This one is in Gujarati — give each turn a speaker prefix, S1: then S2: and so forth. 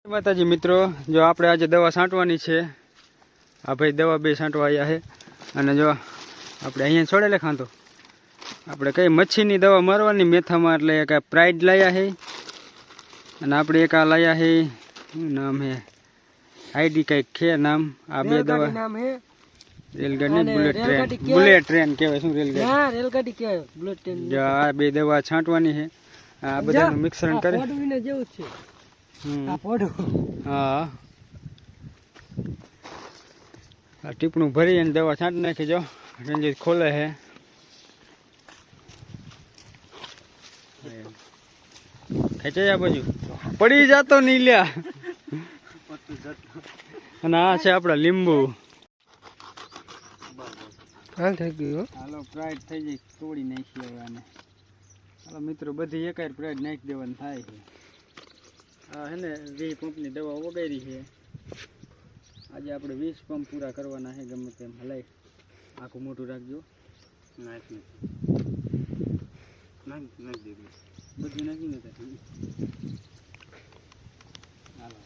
S1: માતાજી મિત્રો, જો આપણે આજે દવા છાંટવાની છે. આ ભાઈ દવા બે છાંટવા આવ્યા છે. અને જો આપણે અહીંયા છોડેલે ખાંતો આપણે કઈ મચ્છીની દવા મારવાની મેથામાં, એટલે એક પ્રાઇડ લાયા છે અને આપણે એક આ લાયા છે. નામ હે આઈડી કઈક છે નામ. આ બે દવા
S2: નામ હે
S1: રેલગાડી બુલેટ ટ્રેન કહેવાય. શું રેલગાડી?
S2: હા, રેલગાડી કહેવાય, બુલેટ ટ્રેન.
S1: જો આ બે દવા છાંટવાની છે. આ બધાનું મિશ્રણ કરે.
S2: પોડવીને જેવું છે આ પોડું.
S1: હા, આ ટીપણું ભરી અને દવા છાંટી નાખી. જો રંજીત ખોલે છે. ખેંચાઈ આ બાજુ પડી જાતો નહીં લ્યા. અને આ છે આપડા લીંબુ.
S2: હાલ થઈ ગયું.
S1: હાલો પ્રાઇડ થઈ જાય, તોડી નાખી હવે આને. હાલો મિત્રો, બધી એકાય પ્રાઇડ નાખી દેવાનું થાય છે. હા હે ને 20 પંપની દવા વગાડી છે. આજે આપણે 20 પંપ પૂરા કરવાના છે. ગમે તેમ હલાય. આખું મોટું રાખજો. નાખી બધું નાખીને હાલો.